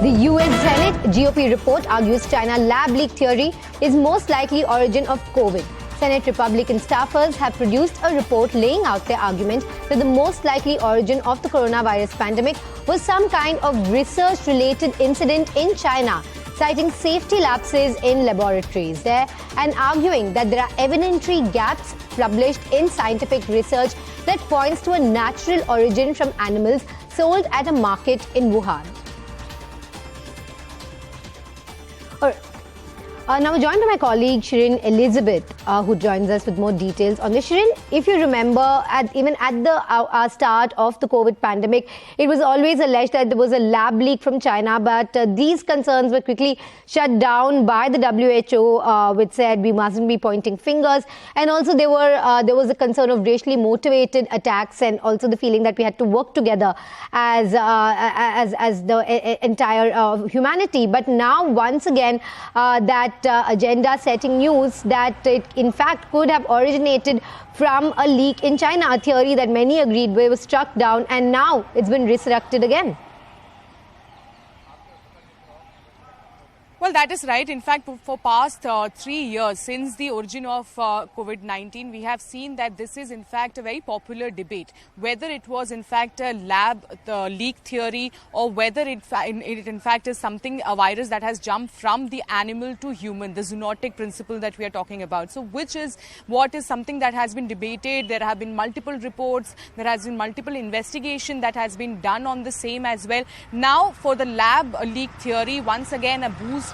The US Senate GOP report argues China lab leak theory is most likely origin of COVID. Senate Republican staffers have produced a report laying out their argument that the most likely origin of the coronavirus pandemic was some kind of research-related incident in China, citing safety lapses in laboratories there and arguing that there are evidentiary gaps published in scientific research that points to a natural origin from animals sold at a market in Wuhan. Now we're joined by my colleague Shirin Elizabeth, who joins us with more details on this. Shirin, if you remember, even at the start of the COVID pandemic, it was always alleged that there was a lab leak from China, but these concerns were quickly shut down by the WHO, which said we mustn't be pointing fingers. And also there was a concern of racially motivated attacks, and also the feeling that we had to work together as the entire humanity. But now, once again, that agenda-setting news that it, in fact, could have originated from a leak in China, a theory that many agreed with was struck down, and now it's been resurrected again. Well, that is right. In fact, for past 3 years, since the origin of Covid-19, we have seen that this is in fact a very popular debate, whether it was in fact a lab leak theory or whether it in fact is something, a virus that has jumped from the animal to human, the zoonotic principle that we are talking about. So which is what is something that has been debated. There have been multiple reports, there has been multiple investigation that has been done on the same as well. Now for the lab leak theory, once again a boost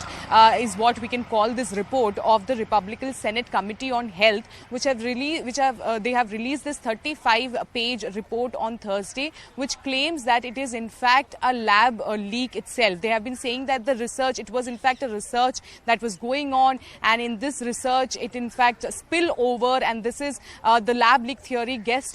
is what we can call this report of the Republican Senate Committee on Health, they have released this 35-page report on Thursday, which claims that it is in fact a lab leak itself. They have been saying that it was in fact a research that was going on, and in this research it in fact spill over, and this is the lab leak theory gets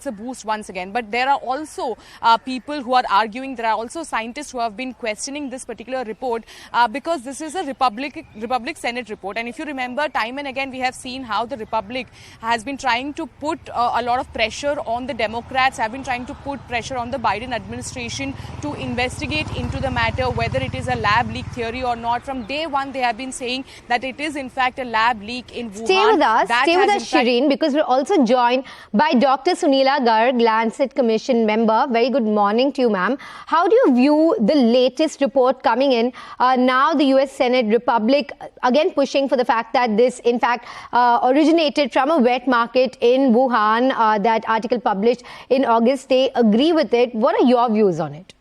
a boost once again. But there are also people who are arguing, there are also scientists who have been questioning this particular report because this is a Republic Senate report. And if you remember, time and again we have seen how the Republic has been trying to put a lot of pressure on the Democrats, have been trying to put pressure on the Biden administration to investigate into the matter whether it is a lab leak theory or not. From day one they have been saying that it is in fact a lab leak in Wuhan. Stay with us, Shirin, because we're also joined by Dr. Sunila Garg, Lancet Commission member. Very good morning to you, ma'am. How do you view the latest report coming in now? The US Senate Republic again pushing for the fact that this in fact originated from a wet market in Wuhan, that article published in August. They agree with it. What are your views on it?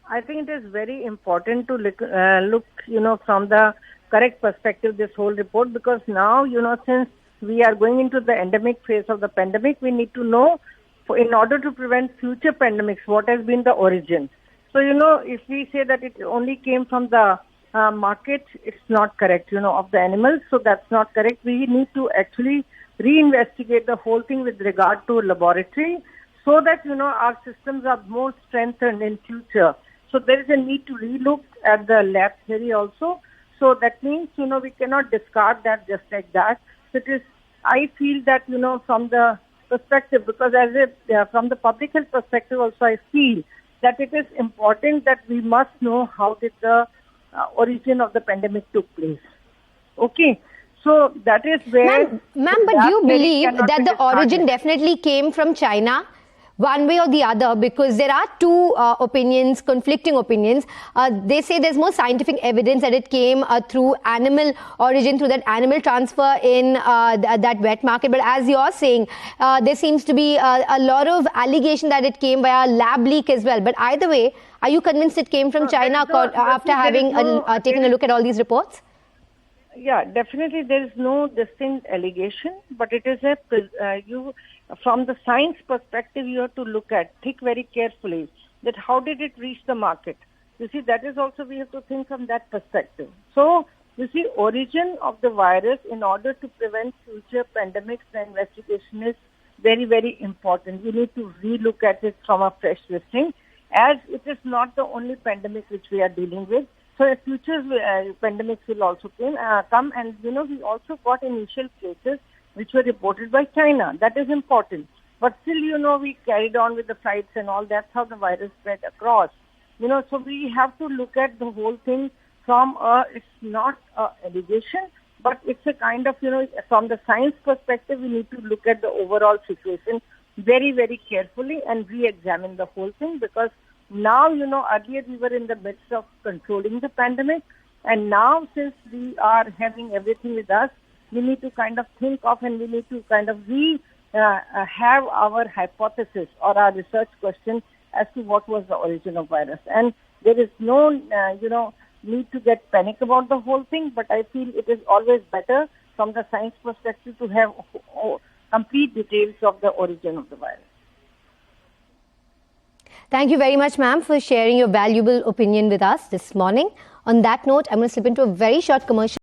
I think it is very important to look from the correct perspective, this whole report, because now, since we are going into the endemic phase of the pandemic, we need to know, in order to prevent future pandemics, what has been the origin. So, if we say that it only came from the market, it's not correct, of the animals. So that's not correct. We need to actually reinvestigate the whole thing with regard to laboratory so that, our systems are more strengthened in future. So there is a need to relook at the lab theory also. So that means, we cannot discard that just like that. So I feel that, from the perspective, because from the public health perspective also, I feel that it is important that we must know how did the origin of the pandemic took place. Okay, so that is where... Ma'am, but do you believe that the origin definitely came from China, one way or the other? Because there are two conflicting opinions. They say there's more scientific evidence that it came through animal origin, through that animal transfer in that wet market. But as you're saying, there seems to be a lot of allegation that it came via lab leak as well. But either way, are you convinced it came from China after having taken a look at all these reports? Yeah, definitely there is no distinct allegation, but it is from the science perspective, you have to think very carefully that how did it reach the market. You see, that is also we have to think from that perspective. So, you see, origin of the virus, in order to prevent future pandemics, the investigation is very, very important. We need to relook at it from a fresh listing, as it is not the only pandemic which we are dealing with. So future pandemics will also come, and we also got initial cases which were reported by China. That is important. But still, we carried on with the flights and all. That's how the virus spread across. So we have to look at the whole thing from it's not a allegation, but it's a kind of, from the science perspective, we need to look at the overall situation very, very carefully and re-examine the whole thing, because now, earlier we were in the midst of controlling the pandemic, and now since we are having everything with us, we need to kind of think of, and we need to kind of have our hypothesis or our research question as to what was the origin of virus. And there is no, need to get panic about the whole thing, but I feel it is always better from the science perspective to have complete details of the origin of the virus. Thank you very much, ma'am, for sharing your valuable opinion with us this morning. On that note, I'm going to slip into a very short commercial.